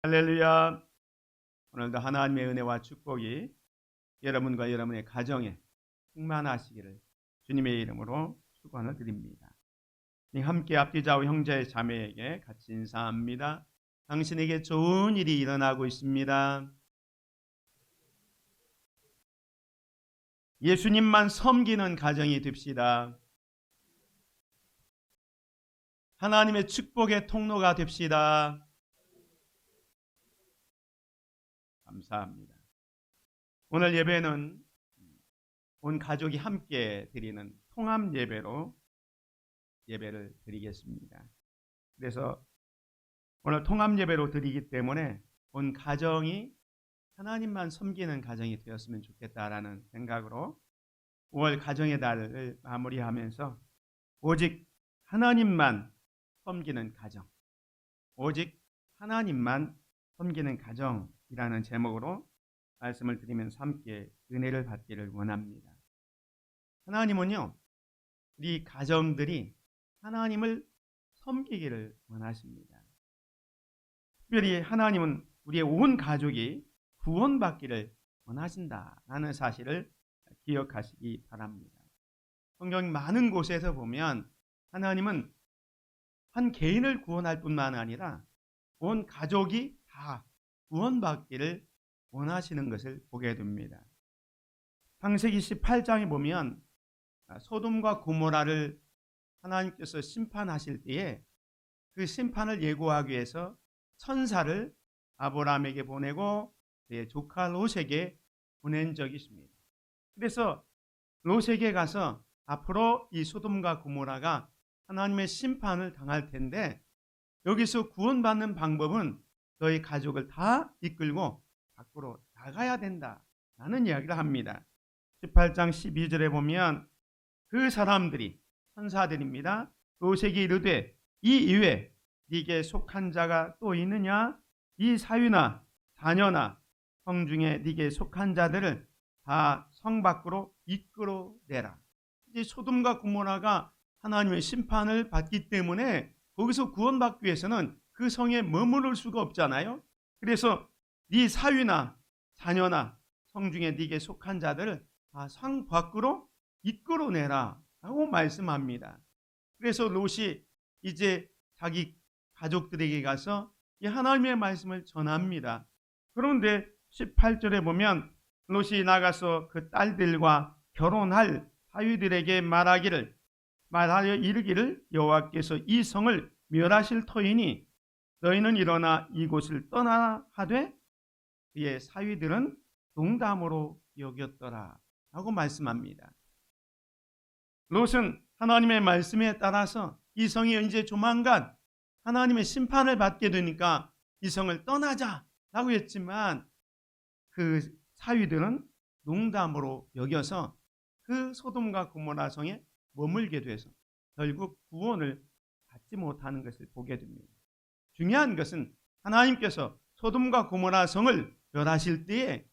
할렐루야. 오늘도 하나님의 은혜와 축복이 여러분과 여러분의 가정에 충만하시기를 주님의 이름으로 축원을 드립니다. 함께 앞뒤 좌우 형제 자매에게 같이 인사합니다. 당신에게 좋은 일이 일어나고 있습니다. 예수님만 섬기는 가정이 됩시다. 하나님의 축복의 통로가 됩시다. 감사합니다. 오늘 예배는 온 가족이 함께 드리는 통합 예배로 예배를 드리겠습니다. 그래서 오늘 통합 예배로 드리기 때문에 온 가정이 하나님만 섬기는 가정이 되었으면 좋겠다라는 생각으로 5월 가정의 달을 마무리하면서 오직 하나님만 섬기는 가정, 오직 하나님만 섬기는 가정이라는 제목으로 말씀을 드리면서 함께 은혜를 받기를 원합니다. 하나님은요, 우리 가정들이 하나님을 섬기기를 원하십니다. 특별히 하나님은 우리의 온 가족이 구원받기를 원하신다라는 사실을 기억하시기 바랍니다. 성경 많은 곳에서 보면 하나님은 한 개인을 구원할 뿐만 아니라 온 가족이 다 구원받기를 원하시는 것을 보게 됩니다. 창세기 18장에 보면 소돔과 고모라를 하나님께서 심판하실 때에 그 심판을 예고하기 위해서 천사를 아브라함에게 보내고 그의 조카 롯에게 보낸 적이 있습니다. 그래서 롯에게 가서 앞으로 이 소돔과 고모라가 하나님의 심판을 당할 텐데 여기서 구원받는 방법은 너희 가족을 다 이끌고 밖으로 나가야 된다라는 이야기를 합니다. 18장 12절에 보면 그 사람들이 천사들입니다. 롯에게 이르되 이 이외 네게 속한 자가 또 있느냐? 이 사위나 자녀나 성 중에 네게 속한 자들을 다 성 밖으로 이끌어내라. 이제 소돔과 고모라가 하나님의 심판을 받기 때문에 거기서 구원받기 위해서는 그 성에 머무를 수가 없잖아요. 그래서 네 사위나 자녀나 성 중에 네게 속한 자들을 다 성 밖으로 이끌어내라 라고 말씀합니다. 그래서 롯이 이제 자기 가족들에게 가서 이 하나님의 말씀을 전합니다. 그런데 18절에 보면 롯이 나가서 그 딸들과 결혼할 사위들에게 말하여 이르기를 여호와께서 이 성을 멸하실 터이니 너희는 일어나 이곳을 떠나라 하되 그의 사위들은 농담으로 여겼더라 라고 말씀합니다. 롯은 하나님의 말씀에 따라서 이 성이 이제 조만간 하나님의 심판을 받게 되니까 이 성을 떠나자 라고 했지만 그 사위들은 농담으로 여겨서 그 소돔과 고모라 성에 머물게 돼서 결국 구원을 받지 못하는 것을 보게 됩니다. 중요한 것은 하나님께서 소돔과 고모라 성을 멸하실 때에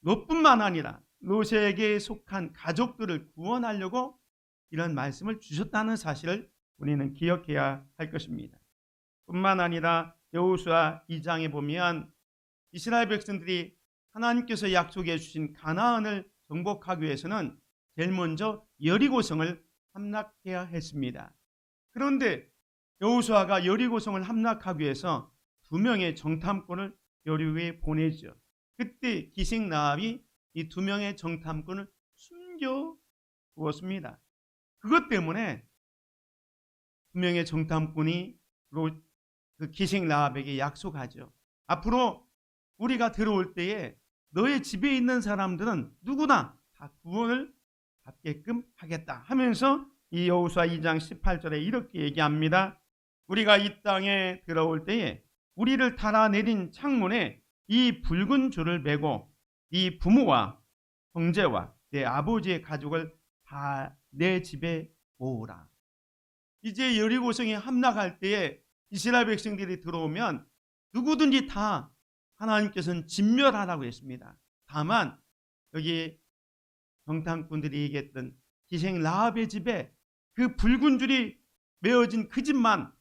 롯뿐만 아니라 롯에게 속한 가족들을 구원하려고 이런 말씀을 주셨다는 사실을 우리는 기억해야 할 것입니다. 뿐만 아니라 여호수아 2장에 보면 이스라엘 백성들이 하나님께서 약속해 주신 가나안을 정복하기 위해서는 제일 먼저 여리고성을 함락해야 했습니다. 그런데 여호수아가 여리고성을 함락하기 위해서 2명의 정탐꾼을 여리고에 보내죠. 그때 기생 라합이 이 2명의 정탐꾼을 숨겨 두었습니다. 그것 때문에 2명의 정탐꾼이 그 기생 라합에게 약속하죠. 앞으로 우리가 들어올 때에 너의 집에 있는 사람들은 누구나 다 구원을 받게끔 하겠다 하면서 이 여호수아 2장 18절에 이렇게 얘기합니다. 우리가 이 땅에 들어올 때에 우리를 달아내린 창문에 이 붉은 줄을 매고 이 부모와 형제와 내 아버지의 가족을 다 내 집에 모으라. 이제 여리고성에 함락할 때에 이스라엘 백성들이 들어오면 누구든지 다 하나님께서는 진멸하라고 했습니다. 다만 여기 정탐꾼들이 얘기했던 기생 라합의 집에 그 붉은 줄이 메어진 그 집만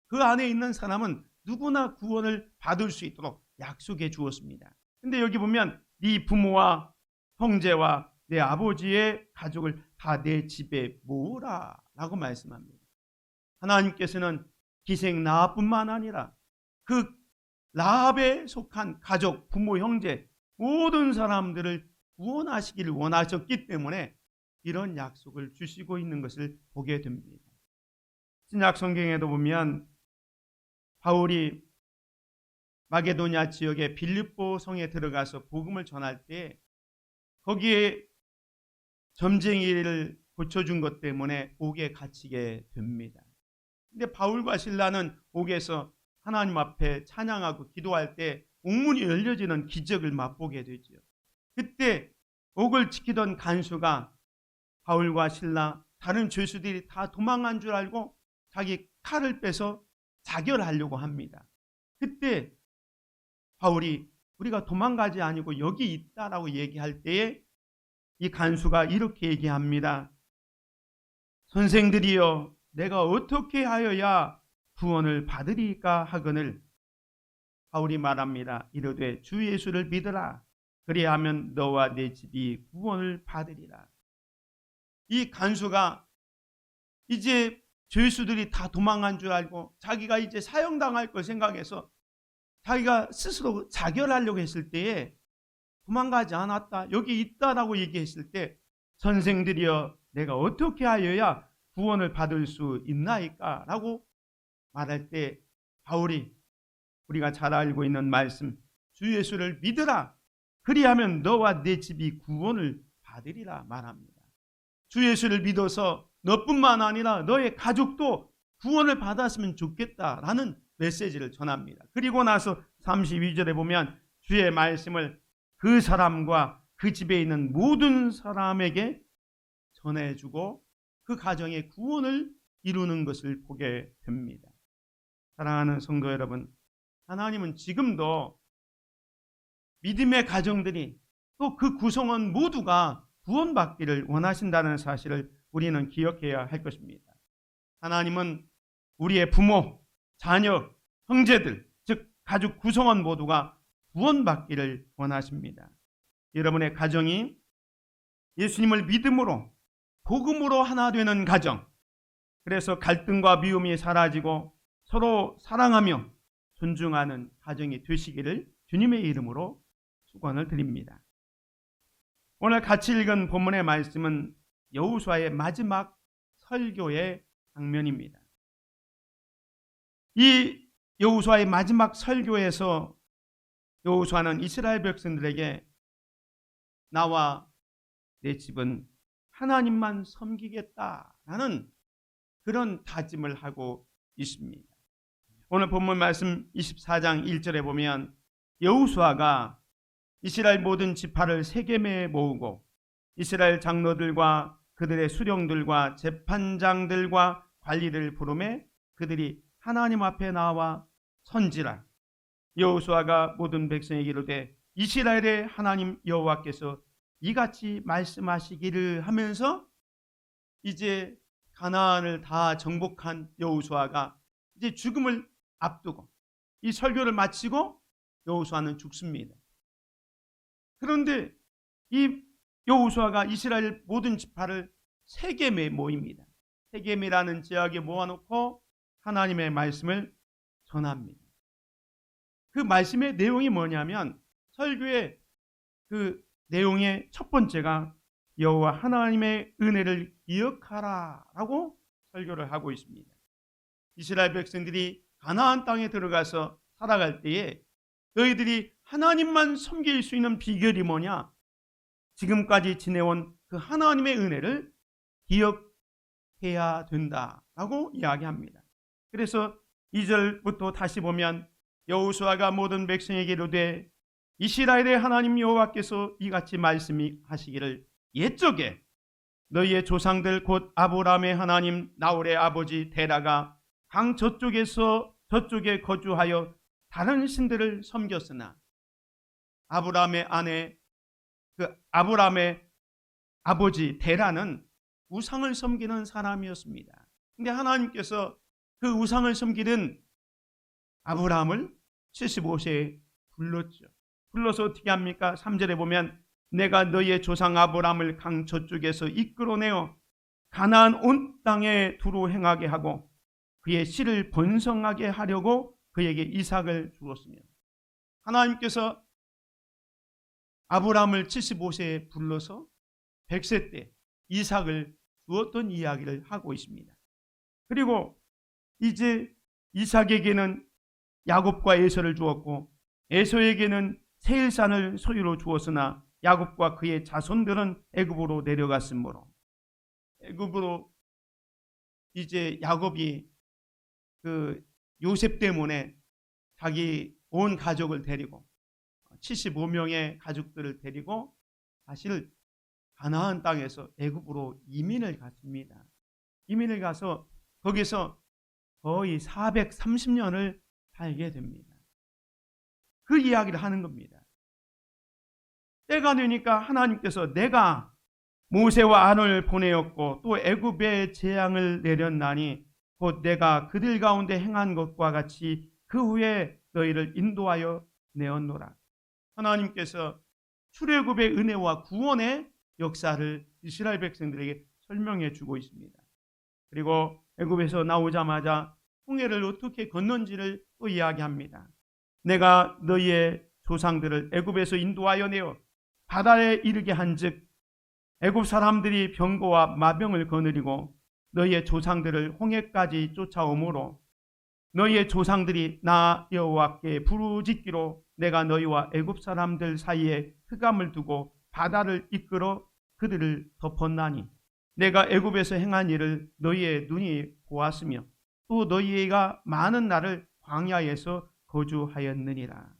그 안에 있는 사람은 누구나 구원을 받을 수 있도록 약속해 주었습니다. 근데 여기 보면 네 부모와 형제와 내 아버지의 가족을 다 내 집에 모으라 라고 말씀합니다. 하나님께서는 기생 라합뿐만 아니라 그 라합에 속한 가족, 부모, 형제 모든 사람들을 구원하시기를 원하셨기 때문에 이런 약속을 주시고 있는 것을 보게 됩니다. 신약 성경에도 보면 바울이 마게도냐 지역의 빌립보 성에 들어가서 복음을 전할 때 거기에 점쟁이를 고쳐준 것 때문에 옥에 갇히게 됩니다. 근데 바울과 실라는 옥에서 하나님 앞에 찬양하고 기도할 때 옥문이 열려지는 기적을 맛보게 되죠. 그때 옥을 지키던 간수가 바울과 실라 다른 죄수들이 다 도망간 줄 알고 자기 칼을 빼서 자결하려고 합니다. 그때 바울이 우리가 도망가지 아니고 여기 있다라고 얘기할 때에 이 간수가 이렇게 얘기합니다. 선생들이여, 내가 어떻게 하여야 구원을 받으리까 하거늘 바울이 말합니다. 이르되 주 예수를 믿으라. 그리하면 너와 내 집이 구원을 받으리라. 이 간수가 이제 죄수들이 다 도망간 줄 알고 자기가 이제 사형당할 걸 생각해서 자기가 스스로 자결하려고 했을 때에 도망가지 않았다. 여기 있다라고 얘기했을 때 선생들이여, 내가 어떻게 하여야 구원을 받을 수 있나이까? 라고 말할 때 바울이 우리가 잘 알고 있는 말씀, 주 예수를 믿으라. 그리하면 너와 내 집이 구원을 받으리라 말합니다. 주 예수를 믿어서 너뿐만 아니라 너의 가족도 구원을 받았으면 좋겠다라는 메시지를 전합니다. 그리고 나서 32절에 보면 주의 말씀을 그 사람과 그 집에 있는 모든 사람에게 전해주고 그 가정의 구원을 이루는 것을 보게 됩니다. 사랑하는 성도 여러분, 하나님은 지금도 믿음의 가정들이 또 그 구성원 모두가 구원받기를 원하신다는 사실을 우리는 기억해야 할 것입니다. 하나님은 우리의 부모, 자녀, 형제들, 즉 가족 구성원 모두가 구원받기를 원하십니다. 여러분의 가정이 예수님을 믿음으로 복음으로 하나 되는 가정, 그래서 갈등과 미움이 사라지고 서로 사랑하며 존중하는 가정이 되시기를 주님의 이름으로 축원을 드립니다. 오늘 같이 읽은 본문의 말씀은 여호수아의 마지막 설교의 장면입니다. 이 여호수아의 마지막 설교에서 여호수아는 이스라엘 백성들에게 나와 내 집은 하나님만 섬기겠다라는 그런 다짐을 하고 있습니다. 오늘 본문 말씀 24장 1절에 보면 여호수아가 이스라엘 모든 지파를 세겜에 모으고 이스라엘 장로들과 그들의 수령들과 재판장들과 관리를 부르매 그들이 하나님 앞에 나와 선지라. 여호수아가 모든 백성에게 이르되 이스라엘의 하나님 여호와께서 이같이 말씀하시기를 하면서 이제 가나안을 다 정복한 여호수아가 이제 죽음을 앞두고 이 설교를 마치고 여호수아는 죽습니다. 그런데 이 여호수아가 이스라엘 모든 지파를 세겜에 모입니다. 세겜이라는 지역에 모아놓고 하나님의 말씀을 전합니다. 그 말씀의 내용이 뭐냐면 설교의 그 내용의 첫 번째가 여호와 하나님의 은혜를 기억하라라고 설교를 하고 있습니다. 이스라엘 백성들이 가나안 땅에 들어가서 살아갈 때에 너희들이 하나님만 섬길 수 있는 비결이 뭐냐? 지금까지 지내온 그 하나님의 은혜를 기억해야 된다라고 이야기합니다. 그래서 2절부터 다시 보면 여호수아가 모든 백성에게 이르되 이스라엘의 하나님 여호와께서 이같이 말씀하시기를 옛적에 너희의 조상들 곧 아브라함의 하나님 나홀의 아버지 데라가 강 저쪽에서 저쪽에 거주하여 다른 신들을 섬겼으나 아브라함의 아내 그 아브라함의 아버지 데라는 우상을 섬기는 사람이었습니다. 근데 하나님께서 그 우상을 섬기는 아브라함을 75세에 불렀죠. 불러서 어떻게 합니까? 3절에 보면 내가 너희의 조상 아브라함을 강 저쪽에서 이끌어내어 가나안 온 땅에 두루 행하게 하고 그의 씨를 번성하게 하려고 그에게 이삭을 주었으며, 하나님께서 아브라함을 75세에 불러서 100세 때 이삭을 주었던 이야기를 하고 있습니다. 그리고 이제 이삭에게는 야곱과 에서를 주었고 에서에게는 세일산을 소유로 주었으나 야곱과 그의 자손들은 애굽으로 내려갔으므로, 애굽으로 이제 야곱이 그 요셉 때문에 자기 온 가족을 데리고 75명의 가족들을 데리고 사실 가나안 땅에서 애굽으로 이민을 갔습니다. 이민을 가서 거기서 거의 430년을 살게 됩니다. 그 이야기를 하는 겁니다. 때가 되니까 하나님께서 내가 모세와 아론을 보내었고 또 애굽에 재앙을 내렸나니 곧 내가 그들 가운데 행한 것과 같이 그 후에 너희를 인도하여 내었노라. 하나님께서 출애굽의 은혜와 구원의 역사를 이스라엘 백성들에게 설명해 주고 있습니다. 그리고 애굽에서 나오자마자 홍해를 어떻게 건넌지를 또 이야기합니다. 내가 너희의 조상들을 애굽에서 인도하여 내어 바다에 이르게 한즉 애굽 사람들이 병거와 마병을 거느리고 너희의 조상들을 홍해까지 쫓아오므로 너희의 조상들이 나 여호와께 부르짖기로 내가 너희와 애굽 사람들 사이에 흑암을 두고 바다를 이끌어 그들을 덮었나니 내가 애굽에서 행한 일을 너희의 눈이 보았으며 또 너희가 많은 날을 광야에서 거주하였느니라.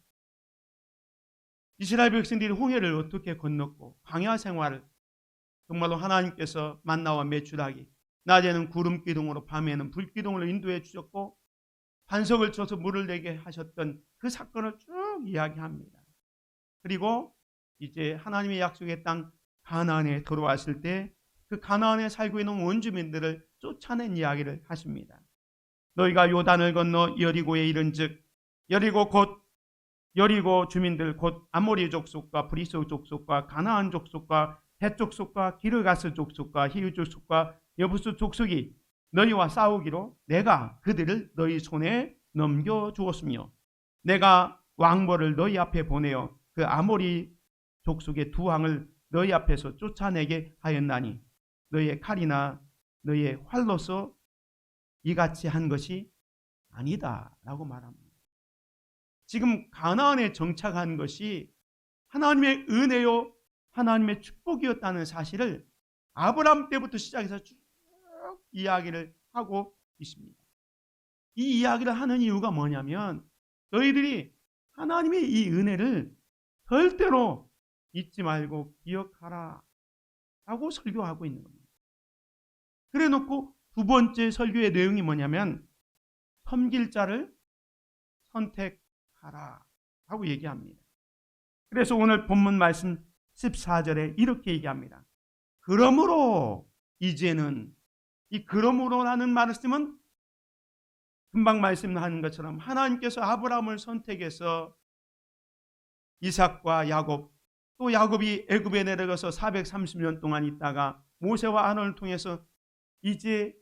이스라엘 백성들이 홍해를 어떻게 건넜고 광야 생활을 정말로 하나님께서 만나와 메추라기, 낮에는 구름 기둥으로 밤에는 불 기둥으로 인도해 주셨고 반석을 쳐서 물을 내게 하셨던 그 사건을 쭉 이야기합니다. 그리고 이제 하나님의 약속의 땅 가나안에 들어왔을 때 그 가나안에 살고 있는 원주민들을 쫓아낸 이야기를 하십니다. 너희가 요단을 건너 여리고에 이른즉 여리고 주민들 곧 아모리 족속과 브리스 족속과 가나안 족속과 헷 족속과 기르가스 족속과 히브 족속과 여부스 족속이 너희와 싸우기로 내가 그들을 너희 손에 넘겨주었으며 내가 왕벌을 너희 앞에 보내어 그 아모리 족속의 두 왕을 너희 앞에서 쫓아내게 하였나니 너희의 칼이나 너희의 활로서 이같이 한 것이 아니다 라고 말합니다. 지금 가나안에 정착한 것이 하나님의 은혜요 하나님의 축복이었다는 사실을 아브라함 때부터 시작해서 쭉 이야기를 하고 있습니다. 이 이야기를 하는 이유가 뭐냐면 너희들이 하나님의 이 은혜를 절대로 잊지 말고 기억하라 라고 설교하고 있는 겁니다. 그래 놓고 두 번째 설교의 내용이 뭐냐면 섬길 자를 선택하라 라고 얘기합니다. 그래서 오늘 본문 말씀 14절에 이렇게 얘기합니다. 그러므로 이제는, 이 그러므로라는 말을 쓰면 금방 말씀하는 것처럼 하나님께서 아브라함을 선택해서 이삭과 야곱, 또 야곱이 애굽에 내려가서 430년 동안 있다가 모세와 아론을 통해서 이제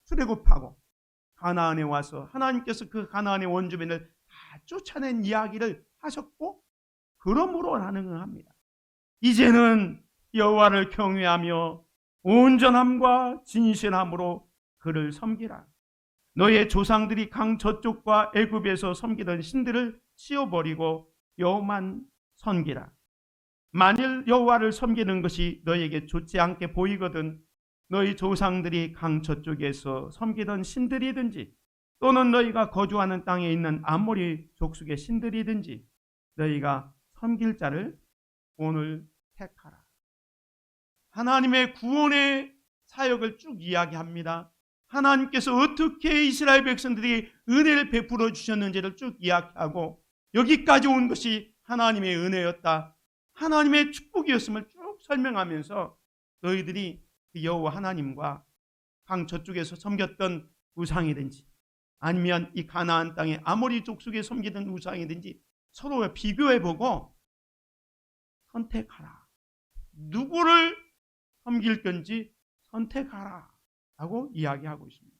출애굽하고 가나안에 와서 하나님께서 그 가나안의 원주민을 다 쫓아낸 이야기를 하셨고, 그러므로라는 걸 합니다. 이제는 여호와를 경외하며 온전함과 진실함으로 그를 섬기라. 너의 조상들이 강 저쪽과 애굽에서 섬기던 신들을 치워버리고 여호와만 섬기라. 만일 여호와를 섬기는 것이 너에게 좋지 않게 보이거든 너희 조상들이 강 저쪽에서 섬기던 신들이든지 또는 너희가 거주하는 땅에 있는 아모리 족속의 신들이든지 너희가 섬길 자를 오늘 택하라. 하나님의 구원의 사역을 쭉 이야기합니다. 하나님께서 어떻게 이스라엘 백성들이 은혜를 베풀어 주셨는지를 쭉 이야기하고 여기까지 온 것이 하나님의 은혜였다, 하나님의 축복이었음을 쭉 설명하면서 너희들이 여호와 하나님과 강 저쪽에서 섬겼던 우상이든지 아니면 이 가나안 땅에 아모리 족속에 섬기던 우상이든지 서로 비교해보고 선택하라. 누구를 섬길 건지 선택하라 라고 이야기하고 있습니다.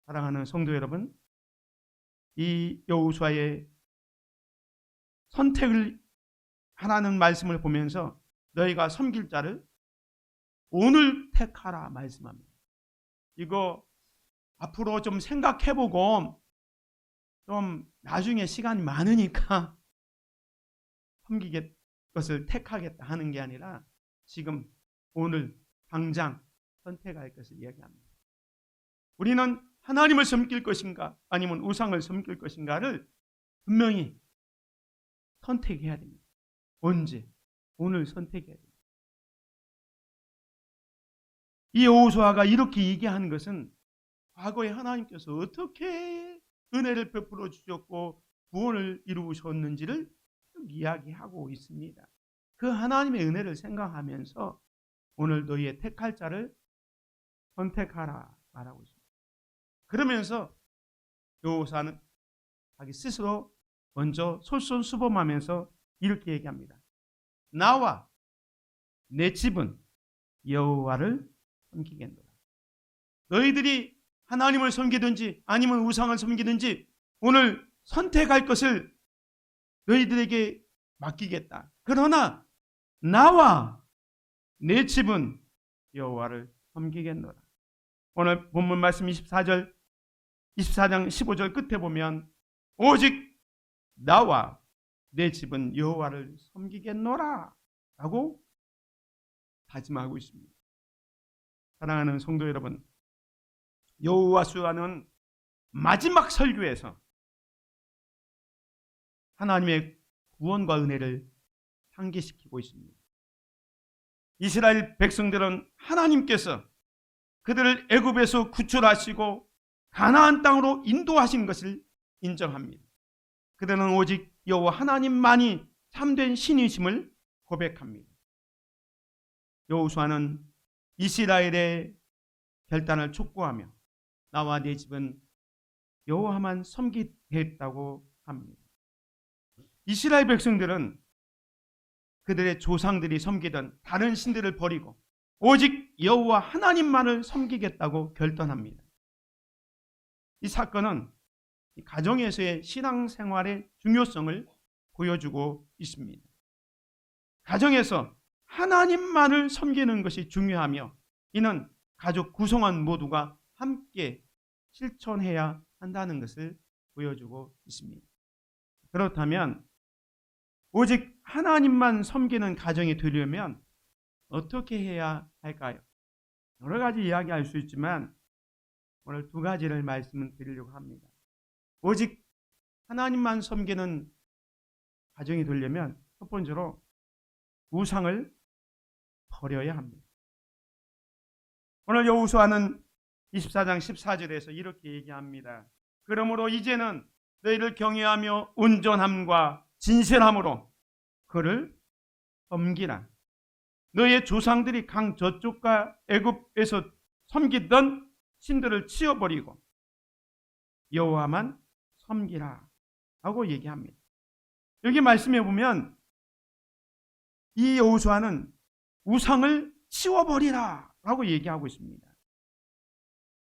사랑하는 성도 여러분, 이 여호수아의 선택을 하라는 말씀을 보면서 너희가 섬길 자를 오늘 택하라 말씀합니다. 이거 앞으로 좀 생각해보고 좀 나중에 시간이 많으니까 섬기겠 것을 택하겠다 하는 게 아니라 지금 오늘 당장 선택할 것을 이야기합니다. 우리는 하나님을 섬길 것인가 아니면 우상을 섬길 것인가를 분명히 선택해야 됩니다. 언제? 오늘 선택해야 됩니다. 이 여호수아가 이렇게 얘기하는 것은 과거에 하나님께서 어떻게 은혜를 베풀어 주셨고 구원을 이루셨는지를 이야기하고 있습니다. 그 하나님의 은혜를 생각하면서 오늘 너희의 택할 자를 선택하라 말하고 있습니다. 그러면서 여호수아는 자기 스스로 먼저 솔선수범하면서 이렇게 얘기합니다. 나와 내 집은 여호와를 섬기겠노라. 너희들이 하나님을 섬기든지 아니면 우상을 섬기든지 오늘 선택할 것을 너희들에게 맡기겠다. 그러나 나와 내 집은 여호와를 섬기겠노라. 오늘 본문 말씀 24장 15절 끝에 보면 오직 나와 내 집은 여호와를 섬기겠노라 라고 다짐하고 있습니다. 사랑하는 성도 여러분, 여호수아는 마지막 설교에서 하나님의 구원과 은혜를 상기시키고 있습니다. 이스라엘 백성들은 하나님께서 그들을 애굽에서 구출하시고 가나안 땅으로 인도하신 것을 인정합니다. 그들은 오직 여호와 하나님만이 참된 신이심을 고백합니다. 여호수아는 이스라엘의 결단을 촉구하며 나와 내 집은 여호와만 섬기겠다고 합니다. 이스라엘 백성들은 그들의 조상들이 섬기던 다른 신들을 버리고 오직 여호와 하나님만을 섬기겠다고 결단합니다. 이 사건은 가정에서의 신앙생활의 중요성을 보여주고 있습니다. 가정에서 하나님만을 섬기는 것이 중요하며 이는 가족 구성원 모두가 함께 실천해야 한다는 것을 보여주고 있습니다. 그렇다면 오직 하나님만 섬기는 가정이 되려면 어떻게 해야 할까요? 여러 가지 이야기할 수 있지만 오늘 두 가지를 말씀드리려고 합니다. 오직 하나님만 섬기는 가정이 되려면 첫 번째로 우상을 버려야 합니다. 오늘 여호수아는 24장 14절에서 이렇게 얘기합니다. 그러므로 이제는 너희를 경외하며 온전함과 진실함으로 그를 섬기라. 너희의 조상들이 강 저쪽과 애굽에서 섬기던 신들을 치워버리고 여호와만 섬기라 하고 얘기합니다. 여기 말씀해 보면 이 여호수아는 우상을 치워버리라 라고 얘기하고 있습니다.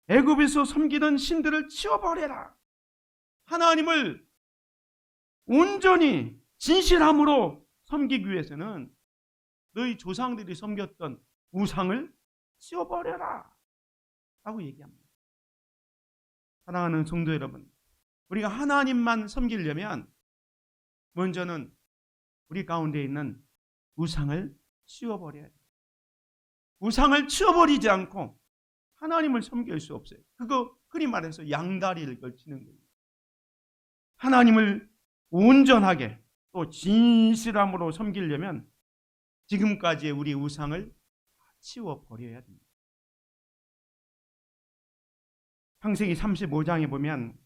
애굽에서 섬기던 신들을 치워버려라. 하나님을 온전히 진실함으로 섬기기 위해서는 너희 조상들이 섬겼던 우상을 치워버려라 라고 얘기합니다. 사랑하는 성도 여러분, 우리가 하나님만 섬기려면 먼저는 우리 가운데 있는 우상을 치워버려야 돼요. 우상을 치워버리지 않고 하나님을 섬길 수 없어요. 그거 흔히 말해서 양다리를 걸치는 거예요. 하나님을 온전하게 또 진실함으로 섬기려면 지금까지의 우리 우상을 치워버려야 됩니다. 창세기 35장에 보면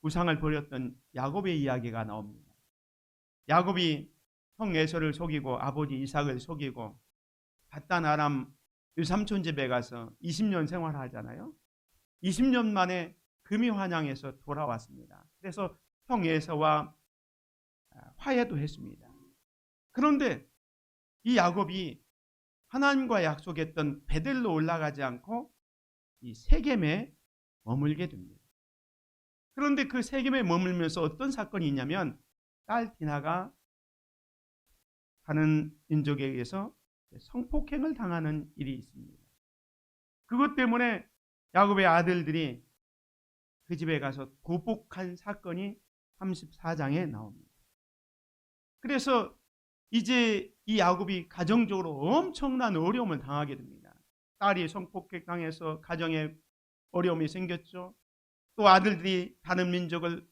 우상을 버렸던 야곱의 이야기가 나옵니다. 야곱이 형 에서를 속이고 아버지 이삭을 속이고 밧단 아람 유삼촌 집에 가서 20년 생활하잖아요. 20년 만에 금이 환양해서 돌아왔습니다. 그래서 형 에서와 화해도 했습니다. 그런데 이 야곱이 하나님과 약속했던 베델로 올라가지 않고 이 세겜에 머물게 됩니다. 그런데 그 세겜에 머물면서 어떤 사건이 있냐면 딸 디나가 다른 민족에 의해서 성폭행을 당하는 일이 있습니다. 그것 때문에 야곱의 아들들이 그 집에 가서 보복한 사건이 34장에 나옵니다. 그래서 이제 이 야곱이 가정적으로 엄청난 어려움을 당하게 됩니다. 딸이 성폭행 당해서 가정에 어려움이 생겼죠. 또 아들들이 다른 민족을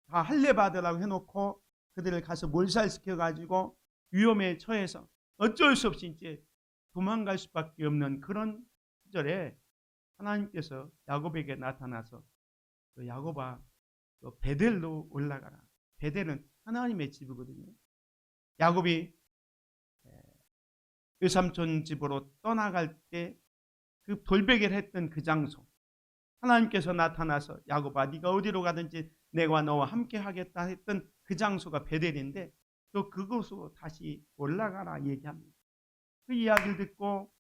다 할례받으라고 해놓고 그들을 가서 몰살시켜가지고 위험에 처해서 어쩔 수 없이 이제 도망갈 수밖에 없는 그런 시절에 하나님께서 야곱에게 나타나서 야곱아, 베델로 올라가라. 베델은 하나님의 집이거든요. 야곱이 외삼촌 집으로 떠나갈 때 그 돌베개를 했던 그 장소, 하나님께서 나타나서 야곱아 네가 어디로 가든지 내가 너와 함께 하겠다 했던 그 장소가 베델인데 또 그곳으로 다시 올라가라 얘기합니다. 그 이야기를 듣고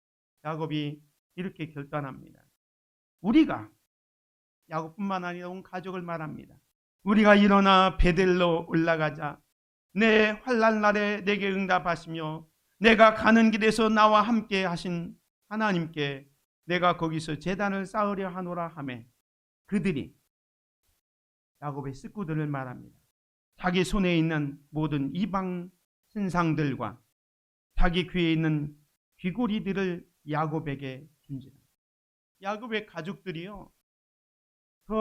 야곱이 이렇게 결단합니다. 우리가, 야곱뿐만 아니라 온 가족을 말합니다. 우리가 일어나 베델로 올라가자. 내 환난 날에 내게 응답하시며 내가 가는 길에서 나와 함께 하신 하나님께 내가 거기서 제단을 쌓으려 하노라 하매 그들이, 야곱의 식구들을 말합니다. 자기 손에 있는 모든 이방 신상들과 자기 귀에 있는 귀고리들을 야곱에게 준지라. 야곱의 가족들이요, 그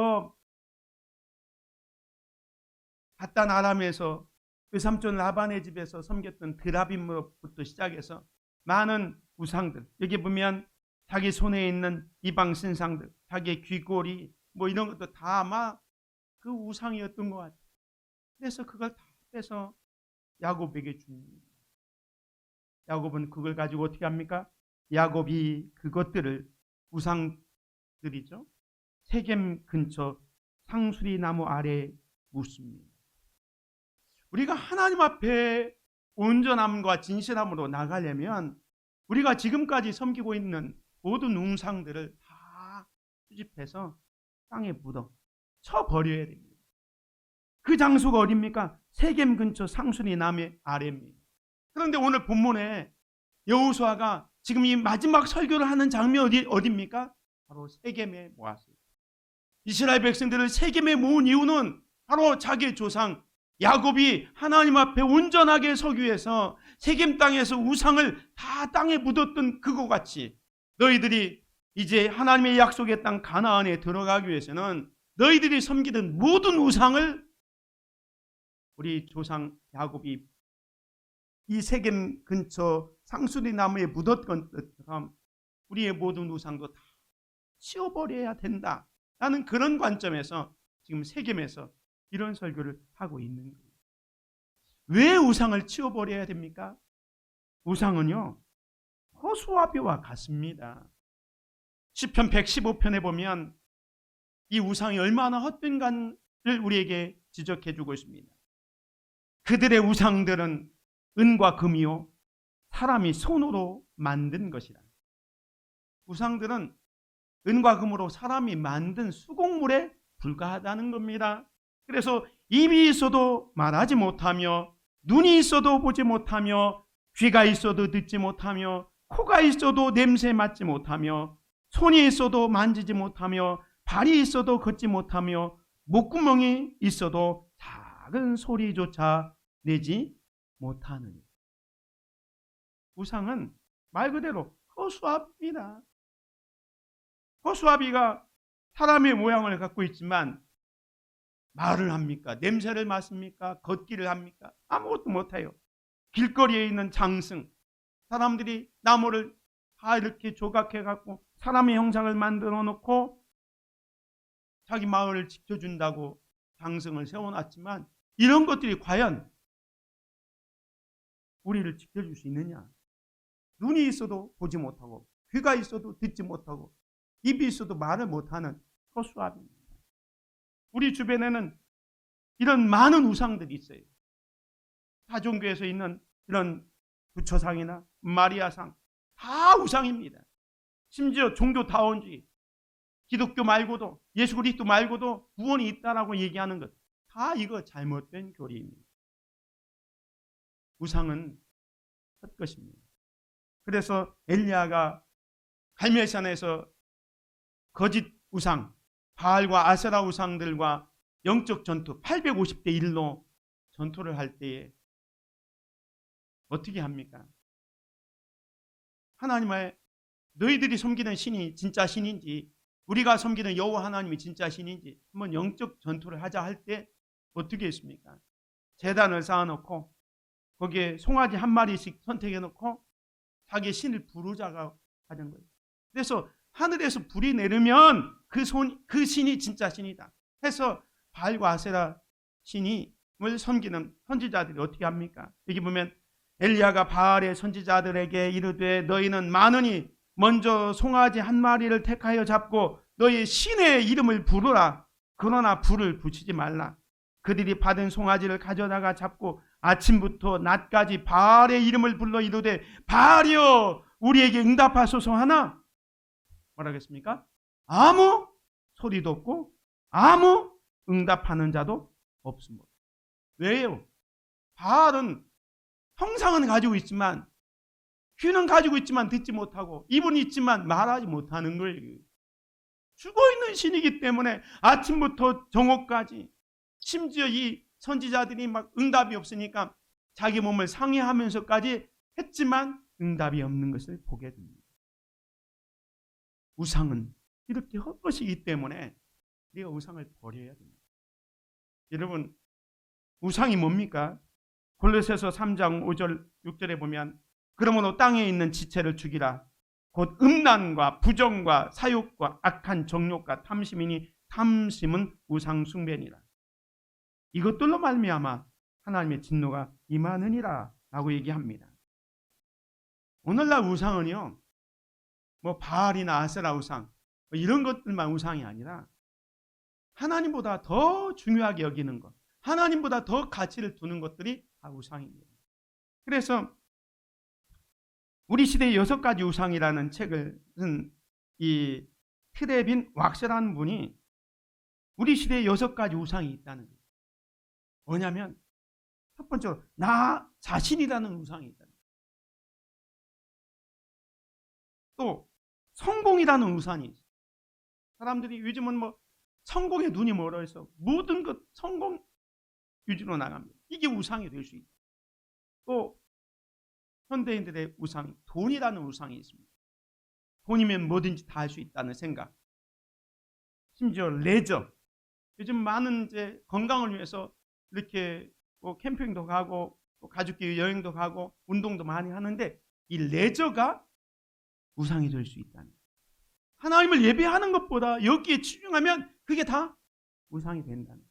갓단 아람에서 외삼촌 라반의 집에서 섬겼던 드라빔으로부터 시작해서 많은 우상들, 여기 보면 자기 손에 있는 이방 신상들, 자기의 귀고리 뭐 이런 것도 다 아마 그 우상이었던 것 같아요. 그래서 그걸 다 빼서 야곱에게 줍니다. 야곱은 그걸 가지고 어떻게 합니까? 야곱이 그것들을, 우상들이죠, 세겜 근처 상수리 나무 아래에 묻습니다. 우리가 하나님 앞에 온전함과 진실함으로 나가려면 우리가 지금까지 섬기고 있는 모든 우상들을 다 수집해서 땅에 묻어 쳐버려야 됩니다. 그 장소가 어디입니까? 세겜 근처 상수리 나무 아래입니다. 그런데 오늘 본문에 여호수아가 지금 이 마지막 설교를 하는 장면이 어디입니까? 바로 세겜에 모았어요. 이스라엘 백성들을 세겜에 모은 이유는 바로 자기의 조상 야곱이 하나님 앞에 온전하게 서기 위해서 세겜 땅에서 우상을 다 땅에 묻었던 그거 같이 너희들이 이제 하나님의 약속의 땅 가나안에 들어가기 위해서는 너희들이 섬기던 모든 우상을 우리 조상 야곱이 이 세겜 근처 상수리 나무에 묻었던 것처럼 우리의 모든 우상도 다 치워버려야 된다라는 그런 관점에서 지금 세겜에서 이런 설교를 하고 있는 거예요. 왜 우상을 치워버려야 됩니까? 우상은요, 허수아비와 같습니다. 시편 115편에 보면 이 우상이 얼마나 헛된간을 우리에게 지적해주고 있습니다. 그들의 우상들은 은과 금이요 사람이 손으로 만든 것이라. 우상들은 은과 금으로 사람이 만든 수공물에 불과하다는 겁니다. 그래서 입이 있어도 말하지 못하며 눈이 있어도 보지 못하며 귀가 있어도 듣지 못하며 코가 있어도 냄새 맡지 못하며 손이 있어도 만지지 못하며 발이 있어도 걷지 못하며 목구멍이 있어도 작은 소리조차 내지 못하느니. 우상은 말 그대로 허수아비입니다. 허수아비가 사람의 모양을 갖고 있지만 말을 합니까? 냄새를 맡습니까? 걷기를 합니까? 아무것도 못해요. 길거리에 있는 장승, 사람들이 나무를 다 이렇게 조각해 갖고 사람의 형상을 만들어 놓고 자기 마을을 지켜준다고 장승을 세워놨지만 이런 것들이 과연 우리를 지켜줄 수 있느냐? 눈이 있어도 보지 못하고 귀가 있어도 듣지 못하고 입이 있어도 말을 못하는 허수아비입니다. 우리 주변에는 이런 많은 우상들이 있어요. 다종교에서 있는 이런 부처상이나 마리아상 다 우상입니다. 심지어 종교다원주의, 기독교 말고도 예수 그리스도 말고도 구원이 있다라고 얘기하는 것 다 이거 잘못된 교리입니다. 우상은 헛것입니다. 그래서 엘리야가 갈멜산에서 거짓 우상, 바알과 아세라 우상들과 영적 전투 850대 1로 전투를 할 때에 어떻게 합니까? 하나님의 너희들이 섬기는 신이 진짜 신인지 우리가 섬기는 여호와 하나님이 진짜 신인지 한번 영적 전투를 하자 할 때 어떻게 했습니까? 제단을 쌓아놓고 거기에 송아지 한 마리씩 선택해놓고 자기의 신을 부르자가 하는 거예요. 그래서 하늘에서 불이 내리면 그 신이 진짜 신이다 해서 바알과 아세라 신을 섬기는 선지자들이 어떻게 합니까? 여기 보면 엘리야가 바알의 선지자들에게 이르되 너희는 많으니 먼저 송아지 한 마리를 택하여 잡고 너희 신의 이름을 부르라. 그러나 불을 붙이지 말라. 그들이 받은 송아지를 가져다가 잡고 아침부터 낮까지 바알의 이름을 불러 이르되 바알이여 우리에게 응답하소서 하나 뭐라겠습니까? 아무 소리도 없고 아무 응답하는 자도 없습니다. 왜요? 바알은 형상은 가지고 있지만 귀는 가지고 있지만 듣지 못하고 입은 있지만 말하지 못하는 거예요. 죽어있는 신이기 때문에 아침부터 정오까지 심지어 이 선지자들이 막 응답이 없으니까 자기 몸을 상해하면서까지 했지만 응답이 없는 것을 보게 됩니다. 우상은 이렇게 헛것이기 때문에 우리가 우상을 버려야 됩니다. 여러분 우상이 뭡니까? 골로새서 3장 5절 6절에 보면 그러므로 땅에 있는 지체를 죽이라. 곧 음란과 부정과 사욕과 악한 정욕과 탐심이니 탐심은 우상 숭배니라. 이것들로 말미암아 하나님의 진노가 임하느니라 라고 얘기합니다. 오늘날 우상은요 뭐 바알이나 아세라 우상 이런 것들만 우상이 아니라 하나님보다 더 중요하게 여기는 것, 하나님보다 더 가치를 두는 것들이 다 우상입니다. 그래서 우리 시대의 6가지 우상이라는 책을 쓴 이 트레빈 왁스라는 분이 우리 시대에 6가지 우상이 있다는 거예요. 뭐냐면 첫 번째로 나 자신이라는 우상이 있다. 또 성공이라는 우상이 있어요. 사람들이 요즘은 뭐 성공에 눈이 멀어 있어 모든 것 성공 위주로 나갑니다. 이게 우상이 될 수 있다. 또 현대인들의 우상, 돈이라는 우상이 있습니다. 돈이면 뭐든지 다 할 수 있다는 생각. 심지어 레저. 요즘 많은 이제 건강을 위해서 이렇게 뭐 캠핑도 가고 또 가족끼리 여행도 가고 운동도 많이 하는데 이 레저가 우상이 될 수 있다는 거예요. 하나님을 예배하는 것보다 여기에 집중하면 그게 다 우상이 된다는 거예요.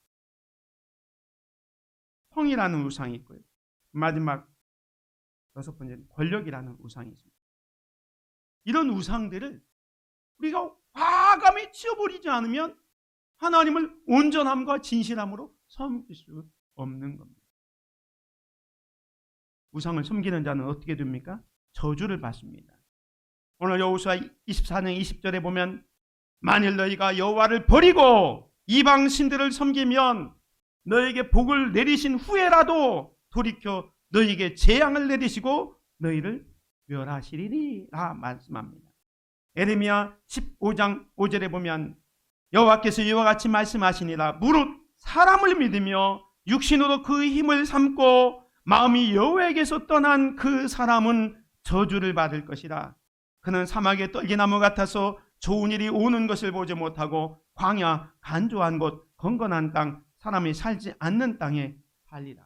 성이라는 우상이 있고요. 마지막 6번째는 권력이라는 우상이 있습니다. 이런 우상들을 우리가 과감히 치워버리지 않으면 하나님을 온전함과 진실함으로 섬길 수 없는 겁니다. 우상을 섬기는 자는 어떻게 됩니까? 저주를 받습니다. 오늘 여호수아 24장 20절에 보면 만일 너희가 여호와를 버리고 이방 신들을 섬기면 너에게 복을 내리신 후에라도 돌이켜 너희에게 재앙을 내리시고 너희를 멸하시리라 말씀합니다. 에레미야 15장 5절에 보면 여호와께서 이와 같이 말씀하시니라 무릇 사람을 믿으며 육신으로 그 힘을 삼고 마음이 여호와에게서 떠난 그 사람은 저주를 받을 것이라. 그는 사막의 떨기나무 같아서 좋은 일이 오는 것을 보지 못하고 광야 간조한 곳 건건한 땅 사람이 살지 않는 땅에 살리라.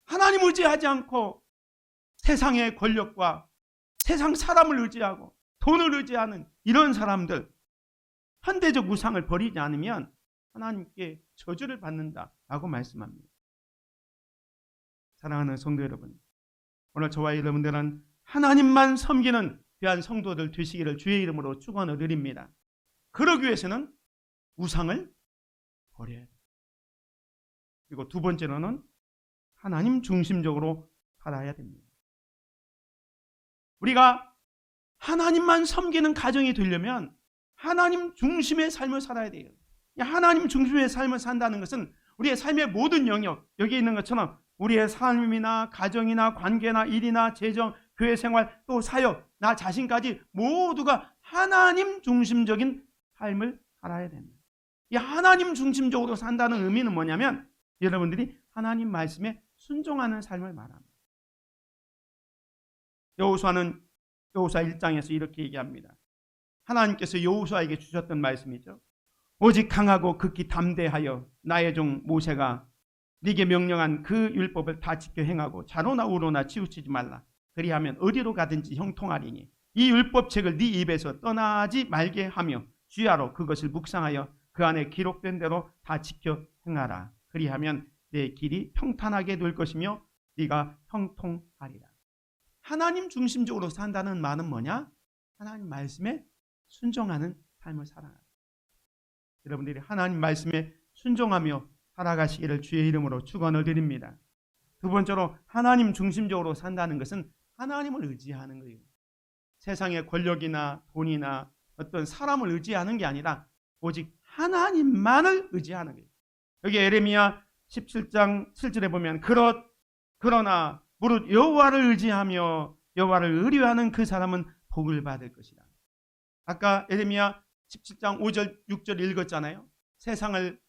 하나님 의지하지 않고 세상의 권력과 세상 사람을 의지하고 돈을 의지하는 이런 사람들 현대적 우상을 버리지 않으면 하나님께 저주를 받는다라고 말씀합니다. 사랑하는 성도 여러분, 오늘 저와 여러분들은 하나님만 섬기는 귀한 성도들 되시기를 주의 이름으로 축원을 드립니다. 그러기 위해서는 우상을 버려야 돼요. 그리고 두 번째로는 하나님 중심적으로 살아야 됩니다. 우리가 하나님만 섬기는 가정이 되려면 하나님 중심의 삶을 살아야 돼요. 하나님 중심의 삶을 산다는 것은 우리의 삶의 모든 영역, 여기 있는 것처럼 우리의 삶이나 가정이나 관계나 일이나 재정, 교회 생활, 또 사역, 나 자신까지 모두가 하나님 중심적인 삶을 살아야 됩니다. 이 하나님 중심적으로 산다는 의미는 뭐냐면 여러분들이 하나님 말씀에 순종하는 삶을 말합니다. 여호수아는 여호수아 1장에서 이렇게 얘기합니다. 하나님께서 여호수아에게 주셨던 말씀이죠. 오직 강하고 극히 담대하여 나의 종 모세가 네게 명령한 그 율법을 다 지켜 행하고 좌로나 우로나 치우치지 말라. 그리하면 어디로 가든지 형통하리니 이 율법책을 네 입에서 떠나지 말게 하며 주야로 그것을 묵상하여 그 안에 기록된 대로 다 지켜 행하라. 그리하면 내 길이 평탄하게 될 것이며 네가 형통하리라. 하나님 중심적으로 산다는 말은 뭐냐? 하나님 말씀에 순종하는 삶을 살아가는. 여러분들이 하나님 말씀에 순종하며 살아가시기를 주의 이름으로 축원을 드립니다. 두 번째로 하나님 중심적으로 산다는 것은 하나님을 의지하는 거예요. 세상의 권력이나 돈이나 어떤 사람을 의지하는 게 아니라 오직 하나님만을 의지하는 거예요. 여기 에레미야 17장 7절에 보면 그러나 무릇 여호와를 의지하며 여호와를 의뢰하는 그 사람은 복을 받을 것이다. 아까 에레미야 17장 5절 6절 읽었잖아요. 세상을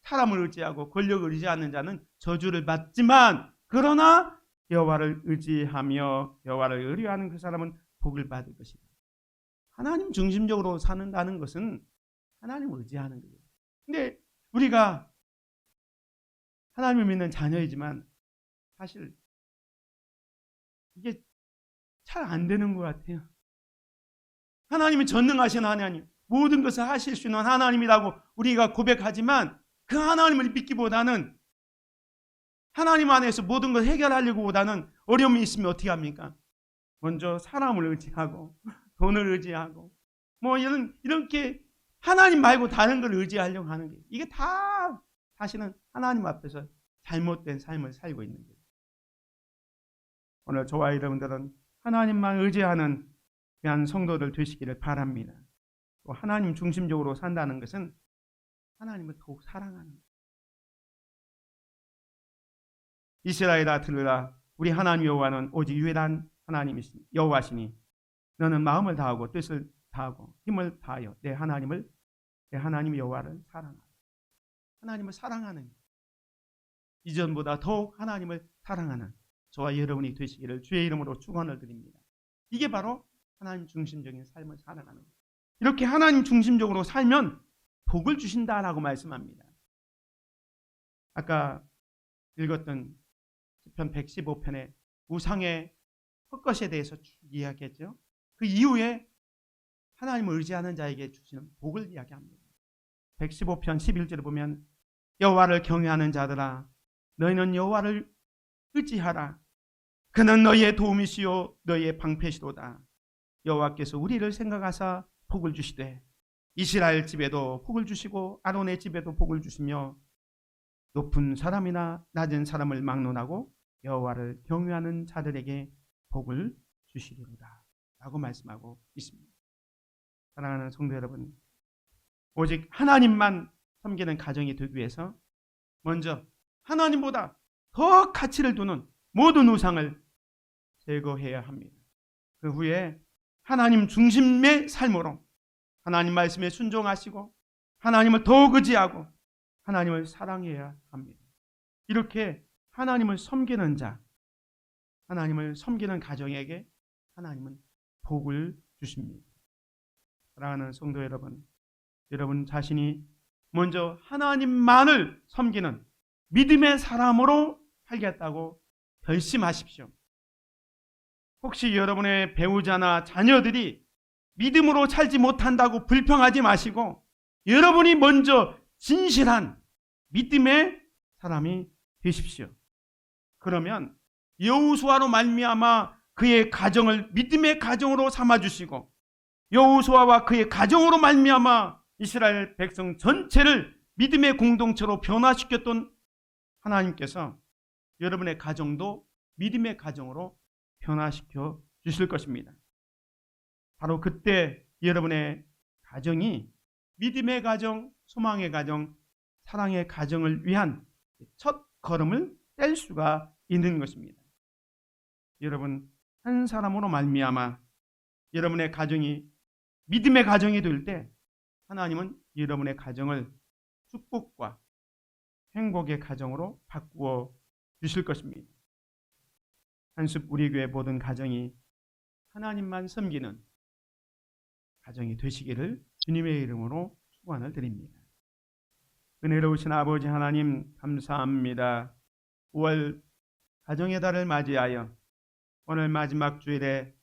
사람을 의지하고 권력을 의지하는 자는 저주를 받지만 그러나 여호와를 의지하며 여호와를 의뢰하는 그 사람은 복을 받을 것이다. 하나님 중심적으로 사는다는 것은 하나님을 의지하는 거예요. 근데 우리가 하나님을 믿는 자녀이지만 사실 이게 잘 안 되는 것 같아요. 하나님은 전능하신 하나님, 모든 것을 하실 수 있는 하나님이라고 우리가 고백하지만 그 하나님을 믿기보다는 하나님 안에서 모든 걸 해결하려고 보다는 어려움이 있으면 어떻게 합니까? 먼저 사람을 의지하고 돈을 의지하고 뭐 이렇게 하나님 말고 다른 걸 의지하려고 하는 게 이게 다 사실은 하나님 앞에서 잘못된 삶을 살고 있는 거예요. 오늘 저와 여러분들은 하나님만 의지하는 귀한 성도들 되시기를 바랍니다. 또 하나님 중심적으로 산다는 것은 하나님을 더욱 사랑하는 거예요. 이스라엘아 들으라. 우리 하나님 여호와는 오직 유일한 하나님이시니 여호와시니 너는 마음을 다하고 뜻을 다하고 힘을 다하여 내 하나님 여호와를 사랑하라. 하나님을 사랑하는 이전보다 더욱 하나님을 사랑하는 저와 여러분이 되시기를 주의 이름으로 축원을 드립니다. 이게 바로 하나님 중심적인 삶을 살아가는 거예요. 이렇게 하나님 중심적으로 살면 복을 주신다라고 말씀합니다. 아까 읽었던 시편 115편의 우상의 헛것에 대해서 이야기했죠. 그 이후에 하나님을 의지하는 자에게 주시는 복을 이야기합니다. 115편 11절에 보면 여호와를 경외하는 자들아 너희는 여호와를 의지하라. 그는 너희의 도움이시요 너희의 방패시로다. 여호와께서 우리를 생각하사 복을 주시되 이스라엘 집에도 복을 주시고 아론의 집에도 복을 주시며 높은 사람이나 낮은 사람을 막론하고 여호와를 경외하는 자들에게 복을 주시리로다 라고 말씀하고 있습니다. 사랑하는 성도 여러분, 오직 하나님만 섬기는 가정이 되기 위해서 먼저 하나님보다 더 가치를 두는 모든 우상을 제거해야 합니다. 그 후에 하나님 중심의 삶으로 하나님 말씀에 순종하시고 하나님을 더욱 의지하고 하나님을 사랑해야 합니다. 이렇게 하나님을 섬기는 자, 하나님을 섬기는 가정에게 하나님은 복을 주십니다. 사랑하는 성도 여러분, 여러분 자신이 먼저 하나님만을 섬기는 믿음의 사람으로 살겠다고 결심하십시오. 혹시 여러분의 배우자나 자녀들이 믿음으로 살지 못한다고 불평하지 마시고 여러분이 먼저 진실한 믿음의 사람이 되십시오. 그러면 여호수아로 말미암아 그의 가정을 믿음의 가정으로 삼아주시고 여호수아와 그의 가정으로 말미암아 이스라엘 백성 전체를 믿음의 공동체로 변화시켰던 하나님께서 여러분의 가정도 믿음의 가정으로 변화시켜 주실 것입니다. 바로 그때 여러분의 가정이 믿음의 가정, 소망의 가정, 사랑의 가정을 위한 첫 걸음을 뗄 수가 있는 것입니다. 여러분, 한 사람으로 말미암아 여러분의 가정이 믿음의 가정이 될 때 하나님은 여러분의 가정을 축복과 행복의 가정으로 바꾸어 주실 것입니다. 한숲 우리 교회 모든 가정이 하나님만 섬기는 가정이 되시기를 주님의 이름으로 축원을 드립니다. 은혜로우신 아버지 하나님 감사합니다. 5월 가정의 달을 맞이하여 오늘 마지막 주일에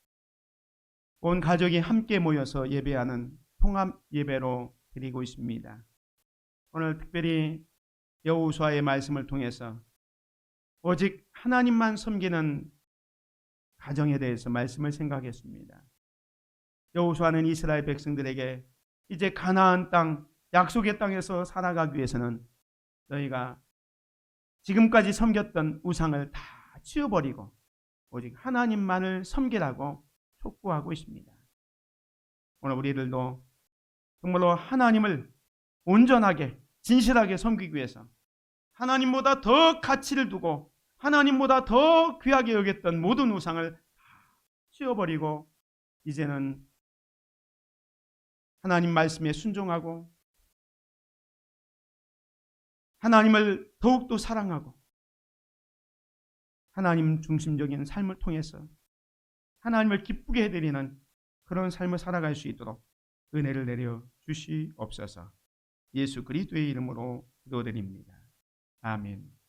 온 가족이 함께 모여서 예배하는 통합 예배로 드리고 있습니다. 오늘 특별히 여호수아의 말씀을 통해서 오직 하나님만 섬기는 가정에 대해서 말씀을 생각했습니다. 여호수아는 이스라엘 백성들에게 이제 가나안 땅, 약속의 땅에서 살아가기 위해서는 너희가 지금까지 섬겼던 우상을 다 치워버리고 오직 하나님만을 섬기라고 촉구하고 있습니다. 오늘 우리들도 정말로 하나님을 온전하게 진실하게 섬기기 위해서 하나님보다 더 가치를 두고 하나님보다 더 귀하게 여겼던 모든 우상을 다 치워버리고 이제는 하나님 말씀에 순종하고 하나님을 더욱더 사랑하고 하나님 중심적인 삶을 통해서 하나님을 기쁘게 해드리는 그런 삶을 살아갈 수 있도록 은혜를 내려 주시옵소서. 예수 그리스도의 이름으로 기도드립니다. 아멘.